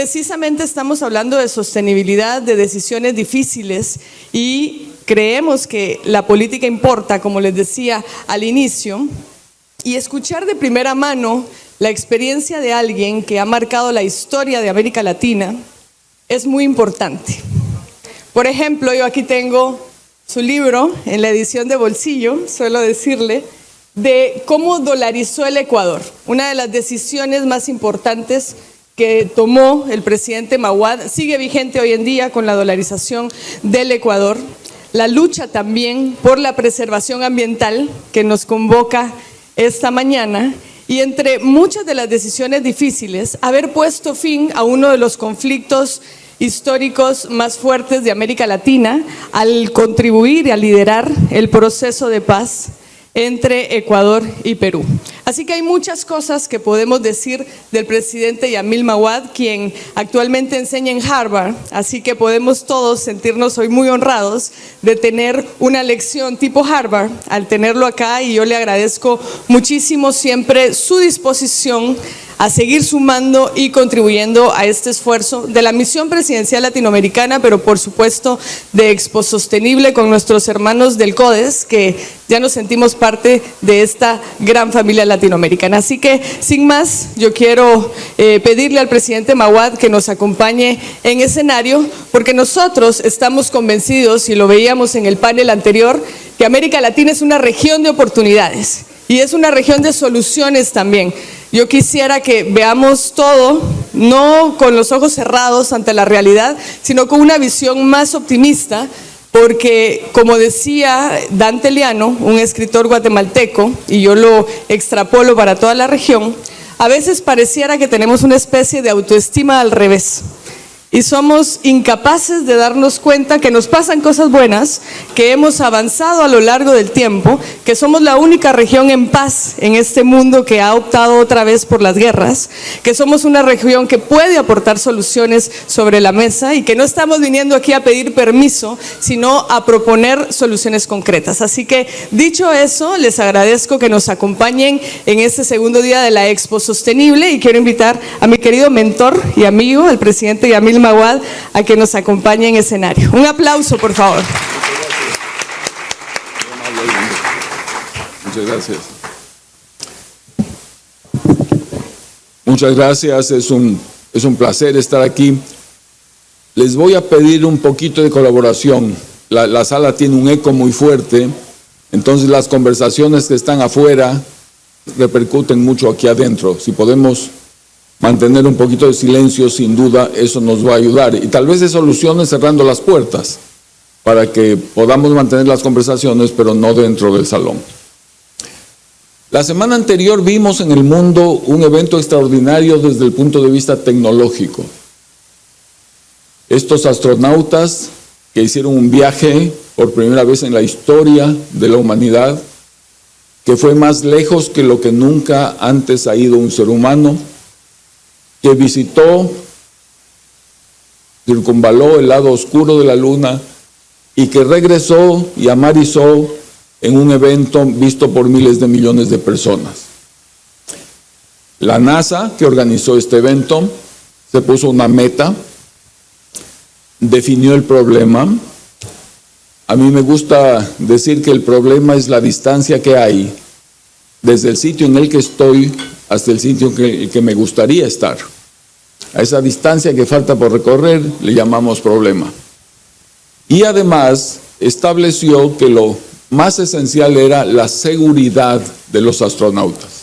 precisamente estamos hablando de sostenibilidad, de decisiones difíciles y creemos que la política importa, como les decía al inicio, y escuchar de primera mano la experiencia de alguien que ha marcado la historia de América Latina es muy importante. Por ejemplo, yo aquí tengo su libro en la edición de bolsillo, suelo decirle, de cómo dolarizó el Ecuador, una de las decisiones más importantes que tomó el presidente Mahuad, sigue vigente hoy en día con la dolarización del Ecuador, la lucha también por la preservación ambiental que nos convoca esta mañana y entre muchas de las decisiones difíciles, haber puesto fin a uno de los conflictos históricos más fuertes de América Latina al contribuir y a liderar el proceso de paz entre Ecuador y Perú. Así que hay muchas cosas que podemos decir del presidente Yamil Mahuad, quien actualmente enseña en Harvard, así que podemos todos sentirnos hoy muy honrados de tener una lección tipo Harvard al tenerlo acá, y yo le agradezco muchísimo siempre su disposición a seguir sumando y contribuyendo a este esfuerzo de la misión presidencial latinoamericana, pero por supuesto de Expo Sostenible con nuestros hermanos del CODES, que ya nos sentimos parte de esta gran familia latinoamericana. Así que, sin más, yo quiero pedirle al presidente Mahuad que nos acompañe en escenario, porque nosotros estamos convencidos, y lo veíamos en el panel anterior, que América Latina es una región de oportunidades y es una región de soluciones también. Yo quisiera que veamos todo, no con los ojos cerrados ante la realidad, sino con una visión más optimista, porque como decía Dante Liano, un escritor guatemalteco, y yo lo extrapolo para toda la región, a veces pareciera que tenemos una especie de autoestima al revés. Y somos incapaces de darnos cuenta que nos pasan cosas buenas, que hemos avanzado a lo largo del tiempo, que somos la única región en paz en este mundo que ha optado otra vez por las guerras, que somos una región que puede aportar soluciones sobre la mesa y que no estamos viniendo aquí a pedir permiso, sino a proponer soluciones concretas. Así que, dicho eso, les agradezco que nos acompañen en este segundo día de la Expo Sostenible y quiero invitar a mi querido mentor y amigo, el presidente Yamil Mahuad, a que nos acompañe en escenario. Un aplauso, por favor. Muchas gracias. Muchas gracias, es un placer estar aquí. Les voy a pedir un poquito de colaboración. La sala tiene un eco muy fuerte, entonces las conversaciones que están afuera repercuten mucho aquí adentro. Si podemos mantener un poquito de silencio, sin duda eso nos va a ayudar, y tal vez de soluciones cerrando las puertas para que podamos mantener las conversaciones, pero no dentro del salón. La semana anterior vimos en el mundo un evento extraordinario desde el punto de vista tecnológico. Estos astronautas que hicieron un viaje por primera vez en la historia de la humanidad, que fue más lejos que lo que nunca antes ha ido un ser humano, que visitó, circunvaló el lado oscuro de la luna y que regresó y amarizó en un evento visto por miles de millones de personas. La NASA, que organizó este evento, se puso una meta, definió el problema. A mí me gusta decir que el problema es la distancia que hay desde el sitio en el que estoy hasta el sitio en el que me gustaría estar. A esa distancia que falta por recorrer le llamamos problema. Y además estableció que lo más esencial era la seguridad de los astronautas.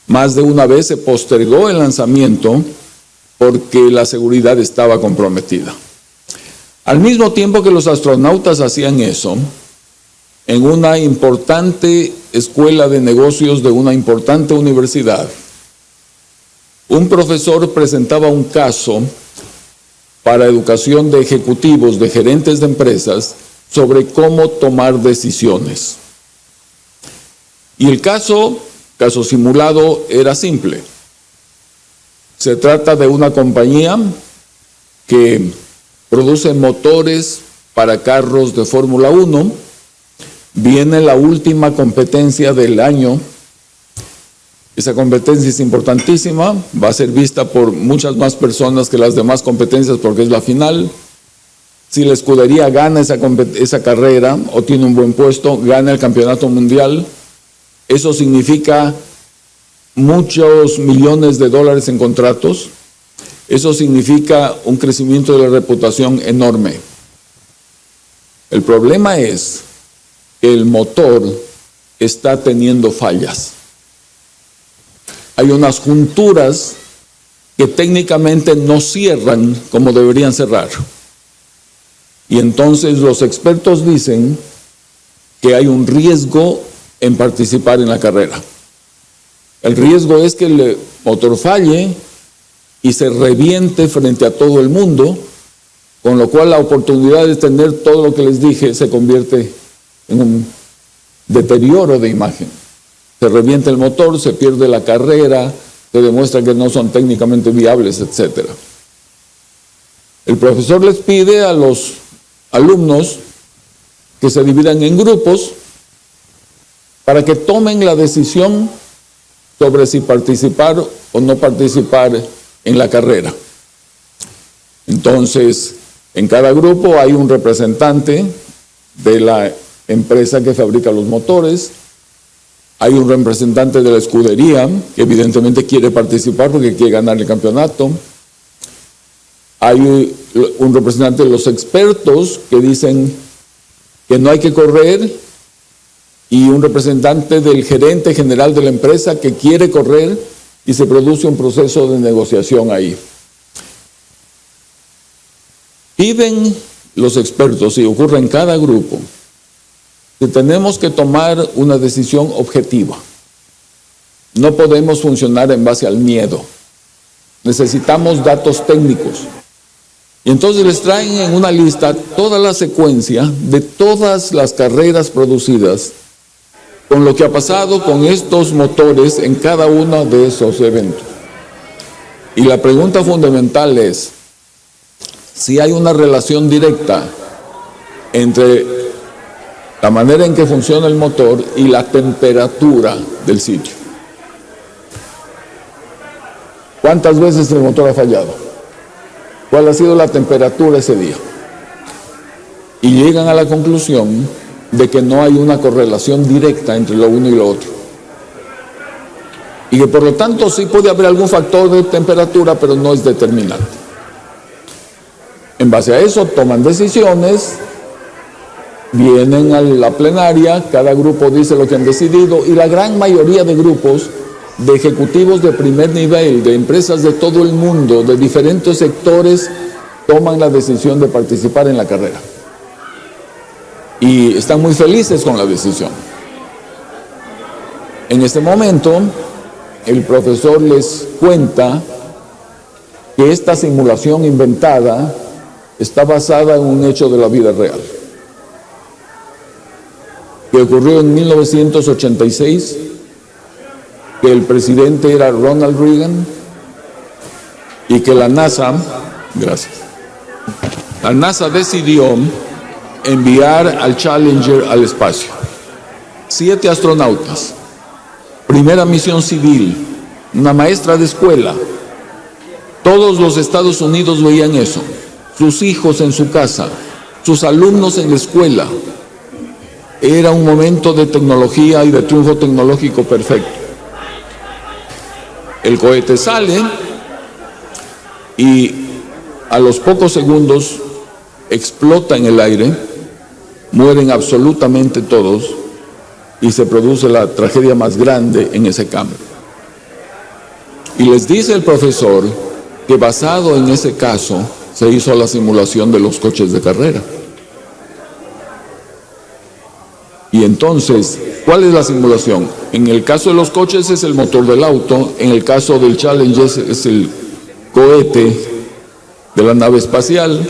Más de una vez se postergó el lanzamiento porque la seguridad estaba comprometida. Al mismo tiempo que los astronautas hacían eso, en una importante escuela de negocios de una importante universidad, un profesor presentaba un caso para educación de ejecutivos, de gerentes de empresas, sobre cómo tomar decisiones. Y el caso simulado era simple. Se trata de una compañía que produce motores para carros de Fórmula 1. Viene la última competencia del año Esa competencia es importantísima, va a ser vista por muchas más personas que las demás competencias porque es la final. Si la escudería gana esa carrera o tiene un buen puesto, gana el campeonato mundial, eso significa muchos millones de dólares en contratos, eso significa un crecimiento de la reputación enorme. El problema es que el motor está teniendo fallas. Hay unas junturas que técnicamente no cierran como deberían cerrar. Y entonces los expertos dicen que hay un riesgo en participar en la carrera. El riesgo es que el motor falle y se reviente frente a todo el mundo, con lo cual la oportunidad de tener todo lo que les dije se convierte en un deterioro de imagen. Se revienta el motor, se pierde la carrera, se demuestra que no son técnicamente viables, etc. El profesor les pide a los alumnos que se dividan en grupos para que tomen la decisión sobre si participar o no participar en la carrera. Entonces, en cada grupo hay un representante de la empresa que fabrica los motores, hay un representante de la escudería que evidentemente quiere participar porque quiere ganar el campeonato, hay un representante de los expertos que dicen que no hay que correr y un representante del gerente general de la empresa que quiere correr y se produce un proceso de negociación ahí. Piden los expertos, y ocurre en cada grupo, que tenemos que tomar una decisión objetiva. No podemos funcionar en base al miedo. Necesitamos datos técnicos. Y entonces les traen en una lista toda la secuencia de todas las carreras producidas con lo que ha pasado con estos motores en cada uno de esos eventos. Y la pregunta fundamental es si hay una relación directa entre la manera en que funciona el motor y la temperatura del sitio. ¿Cuántas veces el motor ha fallado? ¿Cuál ha sido la temperatura ese día? Y llegan a la conclusión de que no hay una correlación directa entre lo uno y lo otro. Y que por lo tanto sí puede haber algún factor de temperatura, pero no es determinante. En base a eso toman decisiones, vienen a la plenaria, cada grupo dice lo que han decidido, y la gran mayoría de grupos de ejecutivos de primer nivel, de empresas de todo el mundo, de diferentes sectores, toman la decisión de participar en la carrera. Y están muy felices con la decisión. En este momento, el profesor les cuenta que esta simulación inventada está basada en un hecho de la vida real, que ocurrió en 1986, que el presidente era Ronald Reagan y que la NASA decidió enviar al Challenger al espacio. 7 astronautas, primera misión civil, una maestra de escuela. Todos los Estados Unidos veían eso, sus hijos en su casa, sus alumnos en la escuela. Era un momento de tecnología y de triunfo tecnológico perfecto. El cohete sale y a los pocos segundos explota en el aire, mueren absolutamente todos y se produce la tragedia más grande en ese campo. Y les dice el profesor que basado en ese caso se hizo la simulación de los coches de carrera. Y entonces, ¿cuál es la simulación? En el caso de los coches es el motor del auto, en el caso del Challenger es el cohete de la nave espacial,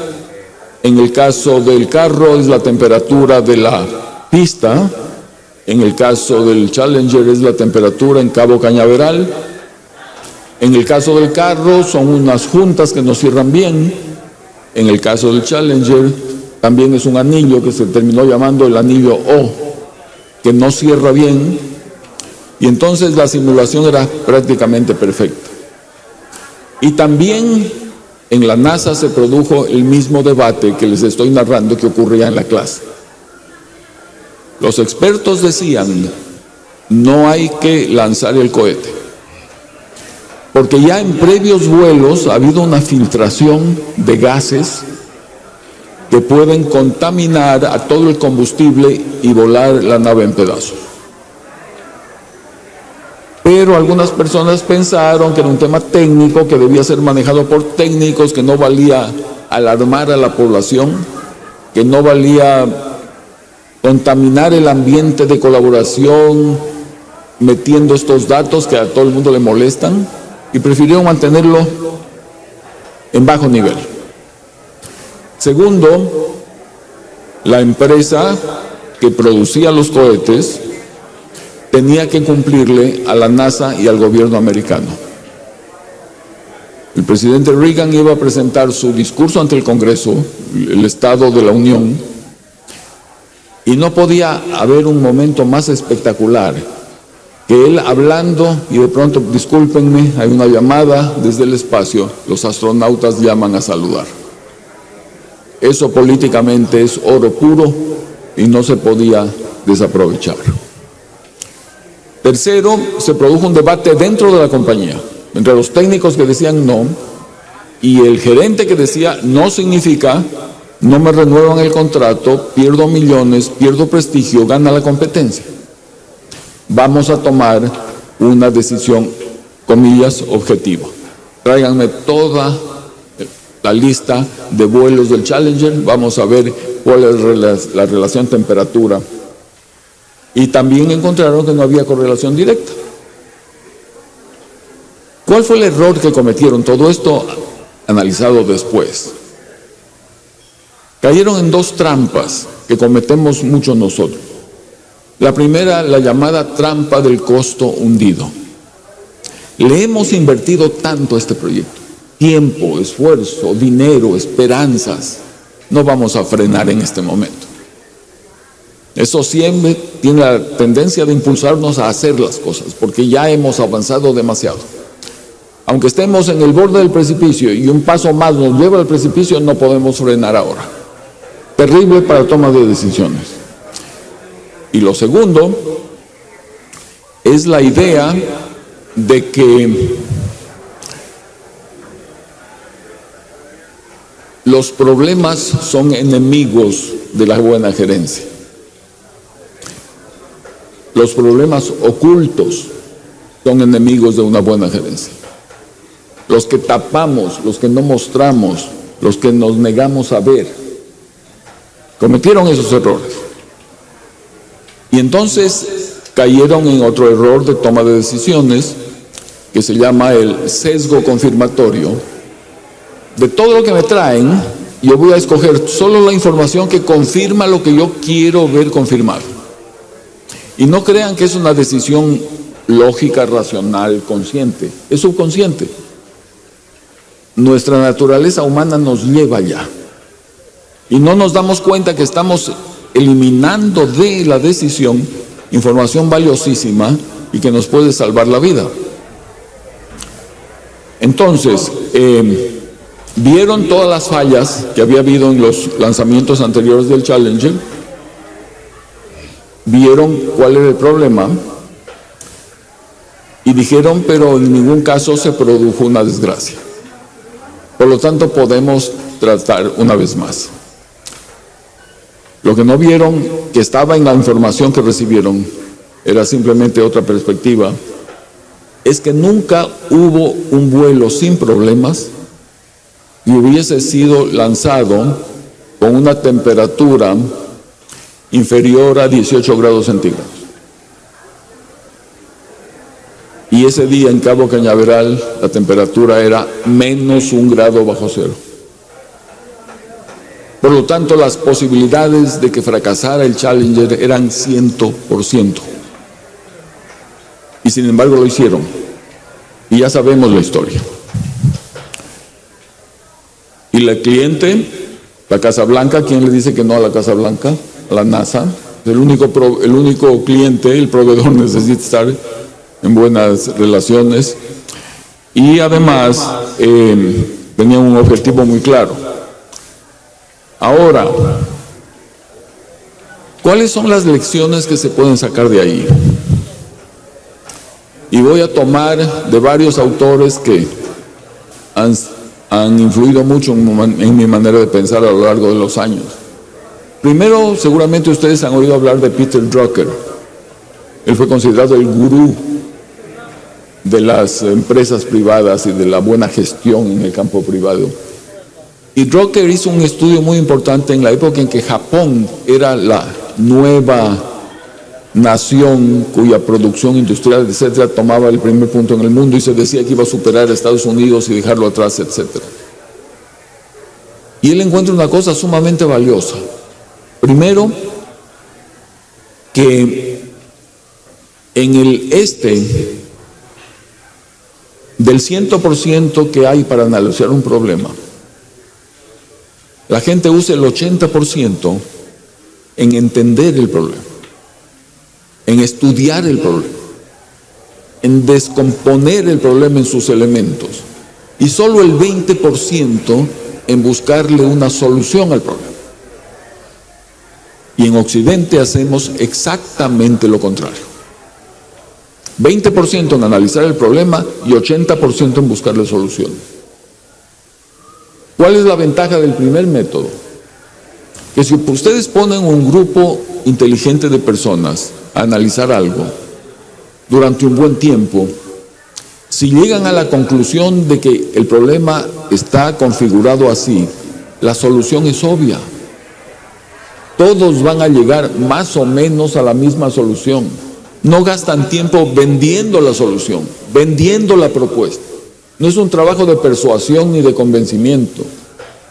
en el caso del carro es la temperatura de la pista, en el caso del Challenger es la temperatura en Cabo Cañaveral, en el caso del carro son unas juntas que no cierran bien, en el caso del Challenger también es un anillo que se terminó llamando el anillo O, que no cierra bien, Y entonces la simulación era prácticamente perfecta. Y también en la NASA se produjo el mismo debate que les estoy narrando que ocurría en la clase. Los expertos decían, no hay que lanzar el cohete, porque ya en previos vuelos ha habido una filtración de gases que pueden contaminar a todo el combustible y volar la nave en pedazos. Pero algunas personas pensaron que era un tema técnico, que debía ser manejado por técnicos, que no valía alarmar a la población, que no valía contaminar el ambiente de colaboración metiendo estos datos que a todo el mundo le molestan, y prefirieron mantenerlo en bajo nivel. Segundo, la empresa que producía los cohetes tenía que cumplirle a la NASA y al gobierno americano. El presidente Reagan iba a presentar su discurso ante el Congreso, el Estado de la Unión, y no podía haber un momento más espectacular que él hablando y de pronto, discúlpenme, hay una llamada desde el espacio, los astronautas llaman a saludar. Eso políticamente es oro puro y no se podía desaprovechar. Tercero, se produjo un debate dentro de la compañía, entre los técnicos que decían no, y el gerente que decía no significa, no me renuevan el contrato, pierdo millones, pierdo prestigio, gana la competencia. Vamos a tomar una decisión, comillas, objetiva. Tráiganme toda la lista de vuelos del Challenger, vamos a ver cuál es la relación temperatura. Y también encontraron que no había correlación directa. ¿Cuál fue el error que cometieron? Todo esto analizado después. Cayeron en dos trampas que cometemos muchos nosotros. La primera, la llamada trampa del costo hundido. Le hemos invertido tanto a este proyecto, tiempo, esfuerzo, dinero, esperanzas. No vamos a frenar en este momento. Eso siempre tiene la tendencia de impulsarnos a hacer las cosas, porque ya hemos avanzado demasiado. Aunque estemos en el borde del precipicio y un paso más nos lleva al precipicio, no podemos frenar ahora. Terrible para toma de decisiones. Y lo segundo es la idea de que los problemas son enemigos de la buena gerencia. Los problemas ocultos son enemigos de una buena gerencia. Los que tapamos, los que no mostramos, los que nos negamos a ver, cometieron esos errores. Y entonces cayeron en otro error de toma de decisiones que se llama el sesgo confirmatorio. De todo lo que me traen, yo voy a escoger solo la información que confirma lo que yo quiero ver confirmado. Y no crean que es una decisión lógica, racional, consciente. Es subconsciente. Nuestra naturaleza humana nos lleva allá. Y no nos damos cuenta que estamos eliminando de la decisión información valiosísima y que nos puede salvar la vida. Entonces, vieron todas las fallas que había habido en los lanzamientos anteriores del Challenger, vieron cuál era el problema y dijeron, pero en ningún caso se produjo una desgracia. Por lo tanto, podemos tratar una vez más. Lo que no vieron, que estaba en la información que recibieron, era simplemente otra perspectiva, es que nunca hubo un vuelo sin problemas y hubiese sido lanzado con una temperatura inferior a 18 grados centígrados. Y ese día en Cabo Cañaveral la temperatura era menos 1 grado bajo cero. Por lo tanto, las posibilidades de que fracasara el Challenger eran 100%. Y sin embargo lo hicieron. Y ya sabemos la historia. Y la cliente, la Casa Blanca, ¿quién le dice que no a la Casa Blanca? A la NASA. El único cliente, el proveedor necesita estar en buenas relaciones y además tenían un objetivo muy claro. Ahora, ¿cuáles son las lecciones que se pueden sacar de ahí? Y voy a tomar de varios autores que han influido mucho en mi manera de pensar a lo largo de los años. Primero, seguramente ustedes han oído hablar de Peter Drucker. Él fue considerado el gurú de las empresas privadas y de la buena gestión en el campo privado. Y Drucker hizo un estudio muy importante en la época en que Japón era la nueva nación cuya producción industrial, etcétera, tomaba el primer punto en el mundo y se decía que iba a superar a Estados Unidos y dejarlo atrás, etcétera. Y él encuentra una cosa sumamente valiosa. Primero, que en el del 100% que hay para analizar un problema, la gente usa el 80% en entender el problema, en estudiar el problema, en descomponer el problema en sus elementos, y solo el 20% en buscarle una solución al problema. Y en Occidente hacemos exactamente lo contrario. 20% en analizar el problema y 80% en buscarle solución. ¿Cuál es la ventaja del primer método? Que si ustedes ponen un grupo inteligente de personas a analizar algo durante un buen tiempo, si llegan a la conclusión de que el problema está configurado así, la solución es obvia. Todos van a llegar más o menos a la misma solución. No gastan tiempo vendiendo la solución, vendiendo la propuesta. No es un trabajo de persuasión ni de convencimiento.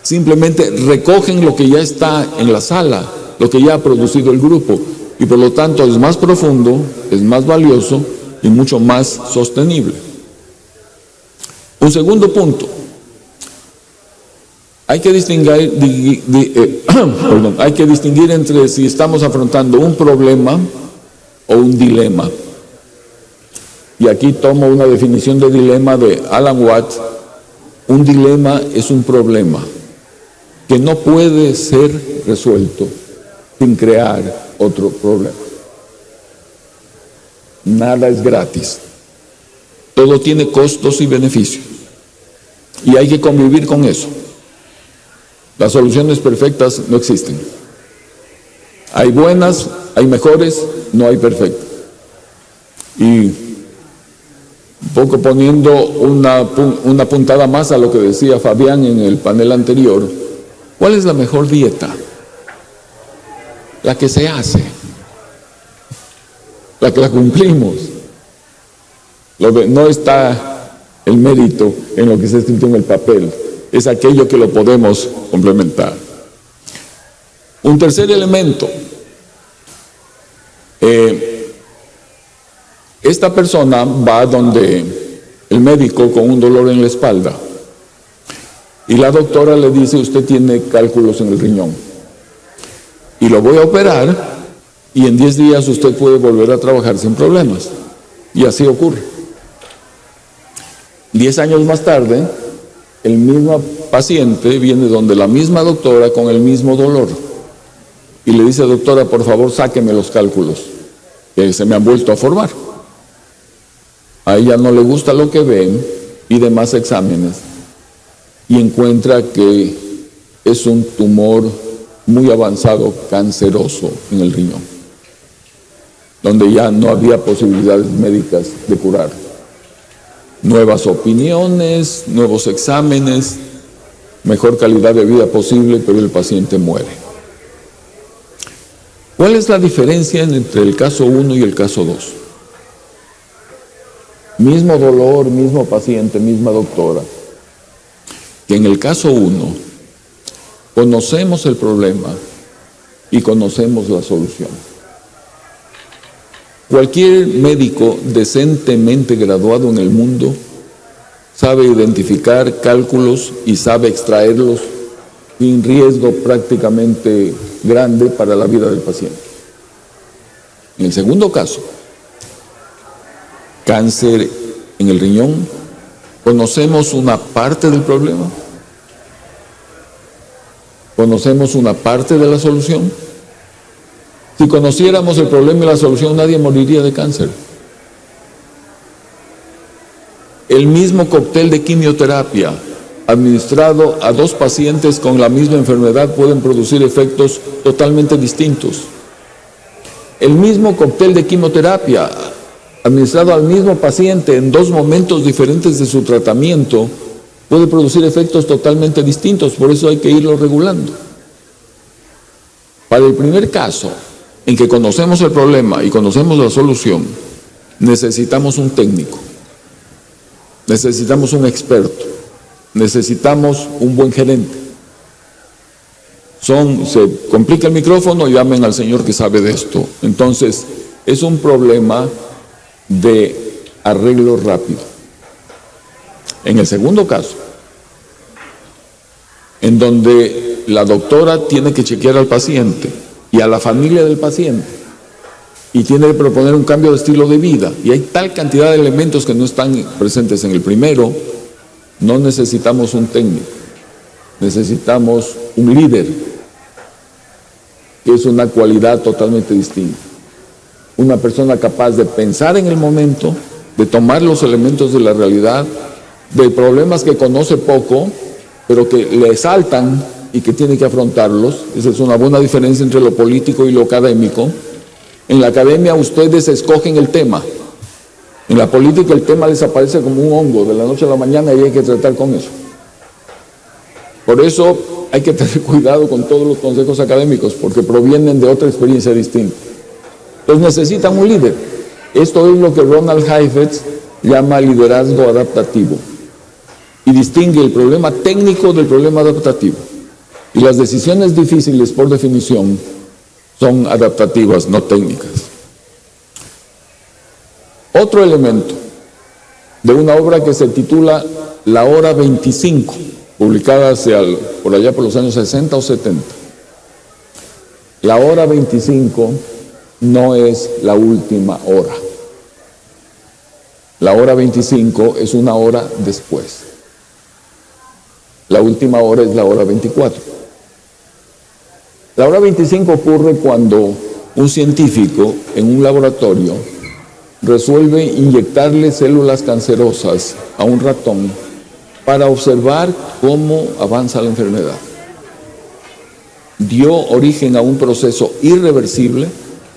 Simplemente recogen lo que ya está en la sala, lo que ya ha producido el grupo, y por lo tanto es más profundo, es más valioso y mucho más sostenible. Un segundo punto. Hay que distinguir entre si estamos afrontando un problema o un dilema. Y aquí tomo una definición de dilema de Alan Watts. Un dilema es un problema que no puede ser resuelto sin crear otro problema. Nada es gratis. Todo tiene costos y beneficios. Y hay que convivir con eso. Las soluciones perfectas no existen. Hay buenas, hay mejores, no hay perfectas. Y un poco poniendo una puntada más a lo que decía Fabián en el panel anterior, ¿cuál es la mejor dieta? La que se hace, la que la cumplimos. No está el mérito en lo que se ha escrito en el papel, es aquello que lo podemos complementar. Un tercer elemento. Esta persona va donde el médico con un dolor en la espalda y la doctora le dice: usted tiene cálculos en el riñón y lo voy a operar y en 10 días usted puede volver a trabajar sin problemas. Y así ocurre. 10 años más tarde, el mismo paciente viene donde la misma doctora con el mismo dolor y le dice: doctora, por favor, sáqueme los cálculos que se me han vuelto a formar. A ella no le gusta lo que ven, pide más exámenes y encuentra que es un tumor muy avanzado, canceroso en el riñón, donde ya no había posibilidades médicas de curar. Nuevas opiniones, nuevos exámenes, mejor calidad de vida posible, pero el paciente muere. ¿Cuál es la diferencia entre el caso 1 y el caso 2? Mismo dolor, mismo paciente, misma doctora. Que en el caso 1 conocemos el problema y conocemos la solución. Cualquier médico decentemente graduado en el mundo sabe identificar cálculos y sabe extraerlos sin riesgo prácticamente grande para la vida del paciente. En el segundo caso, cáncer en el riñón? ¿Conocemos una parte del problema? ¿Conocemos una parte de la solución? Si conociéramos el problema y la solución, nadie moriría de cáncer. El mismo cóctel de quimioterapia administrado a dos pacientes con la misma enfermedad pueden producir efectos totalmente distintos. El mismo cóctel de quimioterapia administrado al mismo paciente en dos momentos diferentes de su tratamiento puede producir efectos totalmente distintos, por eso hay que irlo regulando. Para el primer caso, en que conocemos el problema y conocemos la solución, necesitamos un técnico, necesitamos un experto, necesitamos un buen gerente. Se complica el micrófono, llamen al señor que sabe de esto. Entonces, es un problema de arreglo rápido. En el segundo caso, en donde la doctora tiene que chequear al paciente y a la familia del paciente y tiene que proponer un cambio de estilo de vida, y hay tal cantidad de elementos que no están presentes en el primero, no necesitamos un técnico, necesitamos un líder, que es una cualidad totalmente distinta. Una persona capaz de pensar en el momento, de tomar los elementos de la realidad, de problemas que conoce poco, pero que le saltan y que tiene que afrontarlos. Esa es una buena diferencia entre lo político y lo académico. En la academia ustedes escogen el tema. En la política el tema desaparece como un hongo de la noche a la mañana y hay que tratar con eso. Por eso hay que tener cuidado con todos los consejos académicos, porque provienen de otra experiencia distinta. Entonces necesitan un líder. Esto es lo que Ronald Heifetz llama liderazgo adaptativo, y distingue el problema técnico del problema adaptativo. Y las decisiones difíciles, por definición, son adaptativas, no técnicas. Otro elemento de una obra que se titula La Hora 25, publicada por allá por los años 60 o 70. La hora 25 no es la última hora. La hora 25 es una hora después. La última hora es la hora 24. La hora 25 ocurre cuando un científico en un laboratorio resuelve inyectarle células cancerosas a un ratón para observar cómo avanza la enfermedad. Dio origen a un proceso irreversible,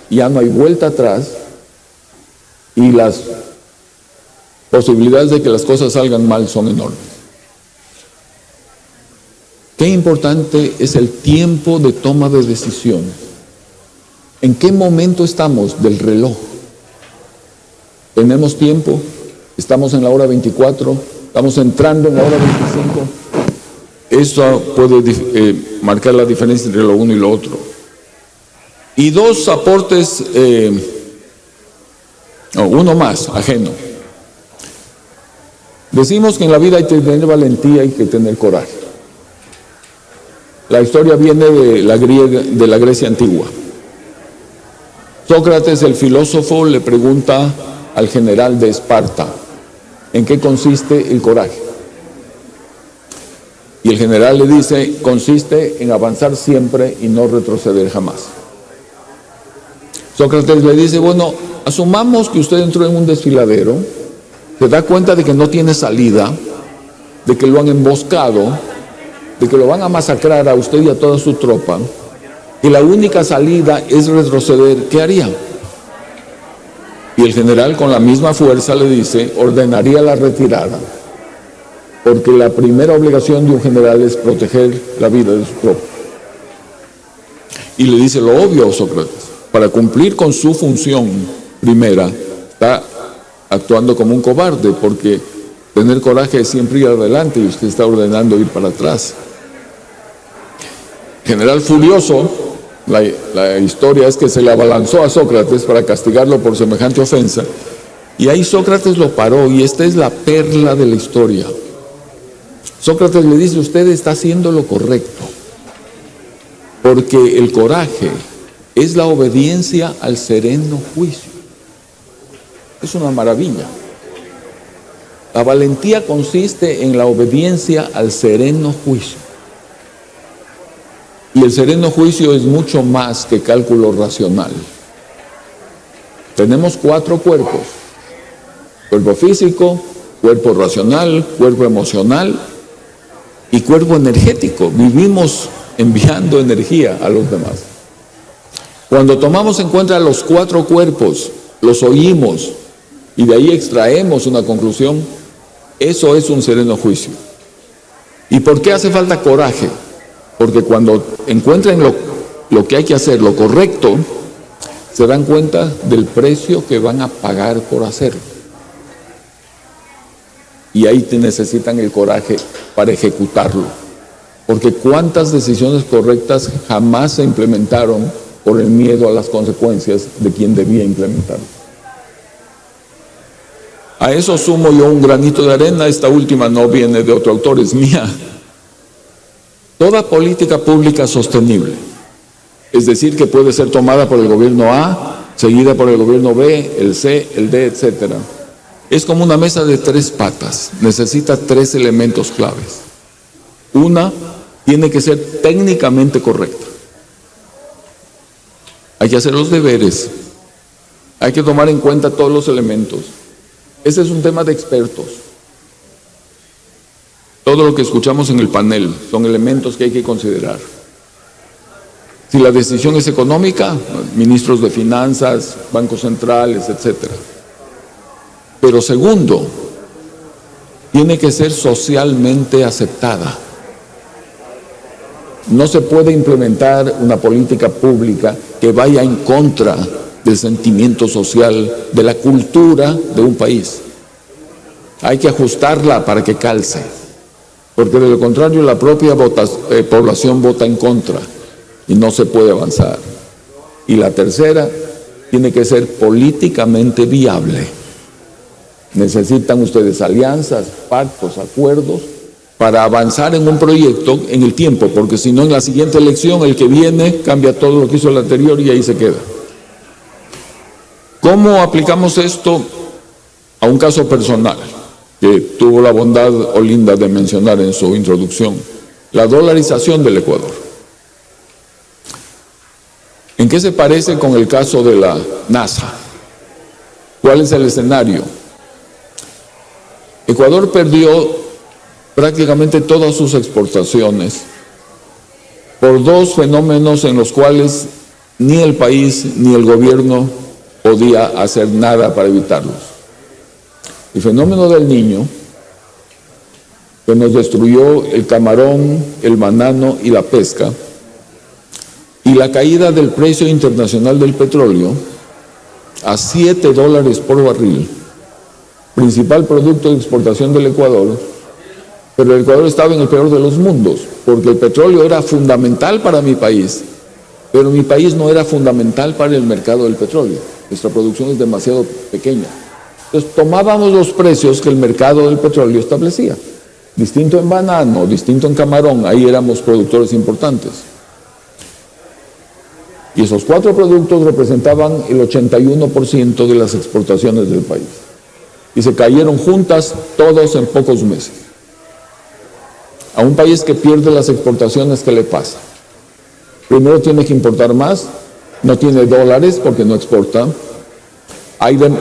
ya no hay vuelta atrás, y las posibilidades de que las cosas salgan mal son enormes. Qué importante es el tiempo de toma de decisiones. ¿En qué momento estamos del reloj? ¿Tenemos tiempo? ¿Estamos en la hora 24? ¿Estamos entrando en la hora 25? Eso puede marcar la diferencia entre lo uno y lo otro. Y dos aportes, uno más, ajeno. Decimos que en la vida hay que tener valentía, hay que tener coraje. La historia viene de la Grecia antigua. Sócrates, el filósofo, le pregunta al general de Esparta, ¿en qué consiste el coraje? Y el general le dice, consiste en avanzar siempre y no retroceder jamás. Sócrates le dice, bueno, asumamos que usted entró en un desfiladero, se da cuenta de que no tiene salida, de que lo han emboscado, de que lo van a masacrar a usted y a toda su tropa, y la única salida es retroceder, ¿qué haría? Y el general con la misma fuerza le dice, ordenaría la retirada, porque la primera obligación de un general es proteger la vida de su tropa. Y le dice lo obvio, Sócrates, para cumplir con su función primera, está actuando como un cobarde, porque tener coraje es siempre ir adelante y usted está ordenando ir para atrás. General furioso, la historia es que se le abalanzó a Sócrates para castigarlo por semejante ofensa, y ahí Sócrates lo paró, y esta es la perla de la historia. Sócrates le dice, usted está haciendo lo correcto, porque el coraje es la obediencia al sereno juicio. Es una maravilla. La valentía consiste en la obediencia al sereno juicio. Y el sereno juicio es mucho más que cálculo racional. Tenemos 4 cuerpos: cuerpo físico, cuerpo racional, cuerpo emocional y cuerpo energético. Vivimos enviando energía a los demás. Cuando tomamos en cuenta los 4 cuerpos, los oímos y de ahí extraemos una conclusión, eso es un sereno juicio. ¿Y por qué hace falta coraje? Porque cuando encuentren lo que hay que hacer, lo correcto, se dan cuenta del precio que van a pagar por hacerlo. Y ahí necesitan el coraje para ejecutarlo. Porque cuántas decisiones correctas jamás se implementaron por el miedo a las consecuencias de quien debía implementarlo. A eso sumo yo un granito de arena. Esta última no viene de otro autor, es mía. Toda política pública sostenible, es decir, que puede ser tomada por el gobierno A, seguida por el gobierno B, el C, el D, etcétera, es como una mesa de 3 patas. Necesita 3 elementos claves. Una, tiene que ser técnicamente correcta. Hay que hacer los deberes. Hay que tomar en cuenta todos los elementos. Ese es un tema de expertos. Todo lo que escuchamos en el panel son elementos que hay que considerar. Si la decisión es económica, ministros de finanzas, bancos centrales, etcétera. Pero segundo, tiene que ser socialmente aceptada. No se puede implementar una política pública que vaya en contra del sentimiento social, de la cultura de un país. Hay que ajustarla para que calce, porque de lo contrario la propia población vota en contra y no se puede avanzar. Y la tercera, tiene que ser políticamente viable. Necesitan ustedes alianzas, pactos, acuerdos para avanzar en un proyecto en el tiempo, porque si no en la siguiente elección el que viene cambia todo lo que hizo el anterior y ahí se queda. ¿Cómo aplicamos esto a un caso personal que tuvo la bondad Olinda de mencionar en su introducción? La dolarización del Ecuador. ¿En qué se parece con el caso de la NASA? ¿Cuál es el escenario? Ecuador perdió prácticamente todas sus exportaciones por 2 fenómenos en los cuales ni el país ni el gobierno podía hacer nada para evitarlos. El fenómeno del Niño, que nos destruyó el camarón, el banano y la pesca, y la caída del precio internacional del petróleo a $7 por barril, principal producto de exportación del Ecuador. Pero el Ecuador estaba en el peor de los mundos, porque el petróleo era fundamental para mi país, pero mi país no era fundamental para el mercado del petróleo. Nuestra producción es demasiado pequeña. Entonces tomábamos los precios que el mercado del petróleo establecía. Distinto en banano, distinto en camarón, ahí éramos productores importantes. Y esos 4 productos representaban el 81% de las exportaciones del país. Y se cayeron juntas todos en pocos meses. A un país que pierde las exportaciones, ¿qué le pasa? Primero tiene que importar más, no tiene dólares porque no exporta.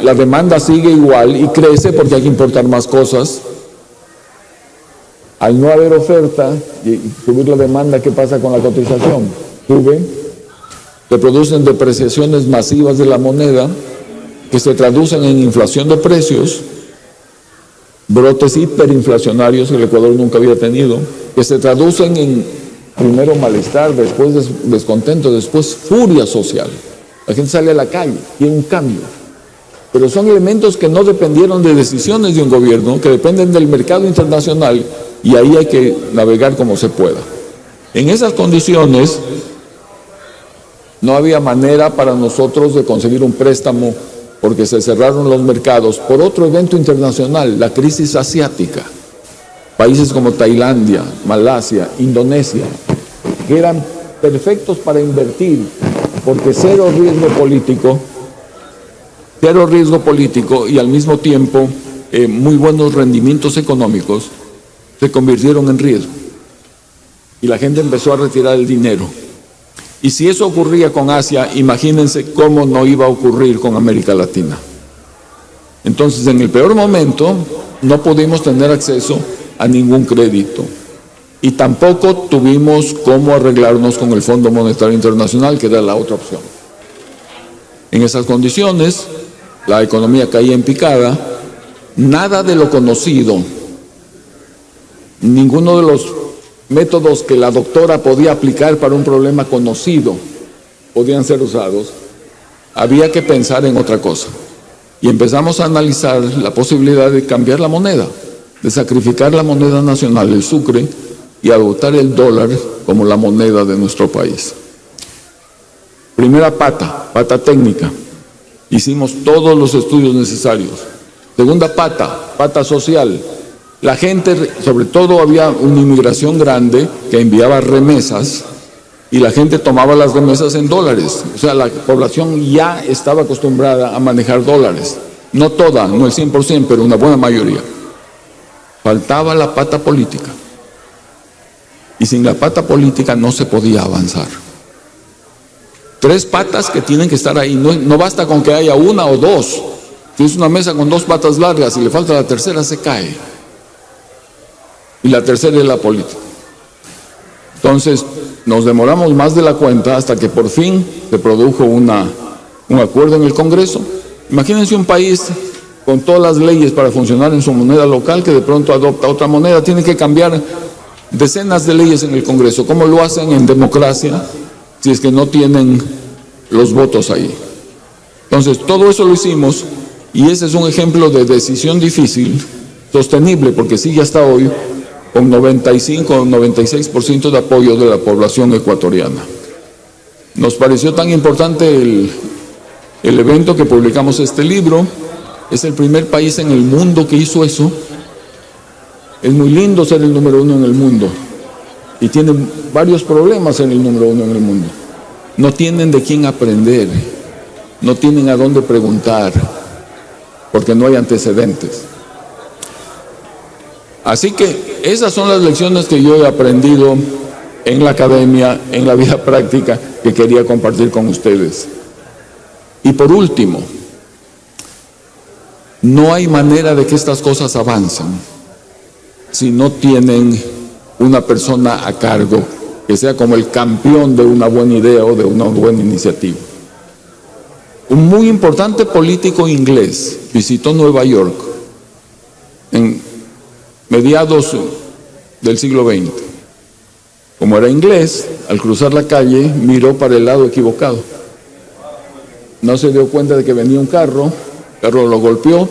La demanda sigue igual y crece porque hay que importar más cosas. Al no haber oferta y subir la demanda, ¿qué pasa con la cotización? Sube. Se producen depreciaciones masivas de la moneda que se traducen en inflación de precios, brotes hiperinflacionarios que el Ecuador nunca había tenido, que se traducen en primero malestar, después descontento, después furia social. La gente sale a la calle, quiere un cambio. Pero son elementos que no dependieron de decisiones de un gobierno, que dependen del mercado internacional, y ahí hay que navegar como se pueda. En esas condiciones, no había manera para nosotros de conseguir un préstamo porque se cerraron los mercados por otro evento internacional, la crisis asiática. Países como Tailandia, Malasia, Indonesia, que eran perfectos para invertir porque cero riesgo político y al mismo tiempo muy buenos rendimientos económicos, se convirtieron en riesgo. Y la gente empezó a retirar el dinero. Y si eso ocurría con Asia, imagínense cómo no iba a ocurrir con América Latina. Entonces, en el peor momento, no pudimos tener acceso a ningún crédito. Y tampoco tuvimos cómo arreglarnos con el Fondo Monetario Internacional, que era la otra opción. En esas condiciones, la economía caía en picada, nada de lo conocido, ninguno de los métodos que la doctora podía aplicar para un problema conocido podían ser usados. Había que pensar en otra cosa. Y empezamos a analizar la posibilidad de cambiar la moneda, de sacrificar la moneda nacional, el sucre, y adoptar el dólar como la moneda de nuestro país. Primera pata técnica. Hicimos todos los estudios necesarios. Segunda pata social. La gente, sobre todo había una inmigración grande que enviaba remesas y la gente tomaba las remesas en dólares. O sea, la población ya estaba acostumbrada a manejar dólares. No toda, no el 100%, pero una buena mayoría. Faltaba la pata política. Y sin la pata política no se podía avanzar. 3 patas que tienen que estar ahí. No basta con que haya una o dos. Si es una mesa con 2 patas largas y le falta la tercera, se cae. Y la tercera es la política. Entonces, nos demoramos más de la cuenta hasta que por fin se produjo un acuerdo en el Congreso. Imagínense un país con todas las leyes para funcionar en su moneda local que de pronto adopta otra moneda. Tiene que cambiar decenas de leyes en el Congreso. ¿Cómo lo hacen en democracia si es que no tienen los votos ahí? Entonces, todo eso lo hicimos y ese es un ejemplo de decisión difícil, sostenible, porque sigue hasta hoy con 95 o 96% de apoyo de la población ecuatoriana. Nos pareció tan importante el evento que publicamos este libro. Es el primer país en el mundo que hizo eso. Es muy lindo ser el número 1 en el mundo y tienen varios problemas ser el número 1 en el mundo. No tienen de quién aprender, no tienen a dónde preguntar, porque no hay antecedentes. Así que esas son las lecciones que yo he aprendido en la academia, en la vida práctica, que quería compartir con ustedes. Y por último, no hay manera de que estas cosas avancen si no tienen una persona a cargo que sea como el campeón de una buena idea o de una buena iniciativa. Un muy importante político inglés visitó Nueva York en mediados del siglo XX. Como era inglés, al cruzar la calle miró para el lado equivocado. No se dio cuenta de que venía un carro, el carro lo golpeó,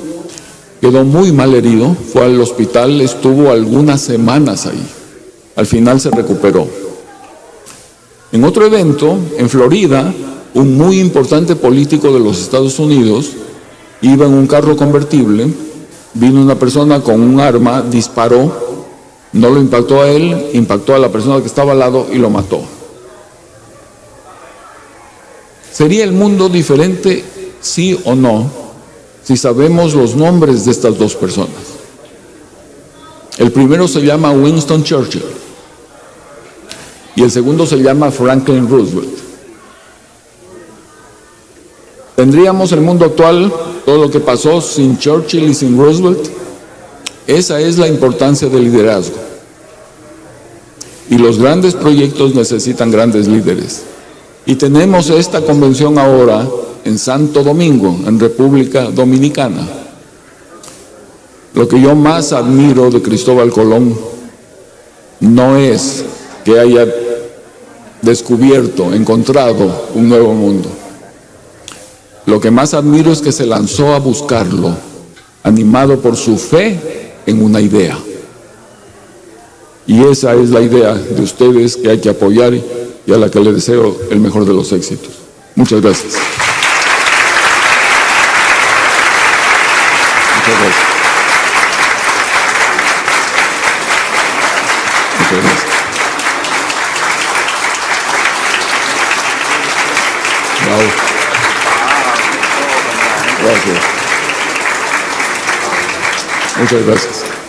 quedó muy mal herido, fue al hospital, estuvo algunas semanas ahí. Al final se recuperó. En otro evento, en Florida, un muy importante político de los Estados Unidos iba en un carro convertible, vino una persona con un arma, disparó, no lo impactó a él, impactó a la persona que estaba al lado y lo mató. ¿Sería el mundo diferente, sí o no, si sabemos los nombres de estas dos personas? El primero se llama Winston Churchill y el segundo se llama Franklin Roosevelt. ¿Tendríamos el mundo actual, todo lo que pasó, sin Churchill y sin Roosevelt? Esa es la importancia del liderazgo. Y los grandes proyectos necesitan grandes líderes. Y tenemos esta convención ahora en Santo Domingo, en República Dominicana. Lo que yo más admiro de Cristóbal Colón no es que haya descubierto, encontrado un nuevo mundo. Lo que más admiro es que se lanzó a buscarlo, animado por su fe en una idea. Y esa es la idea de ustedes que hay que apoyar y a la que le deseo el mejor de los éxitos. Muchas gracias. Muchas gracias. Muchas gracias. Bravo. Gracias. Muchas gracias.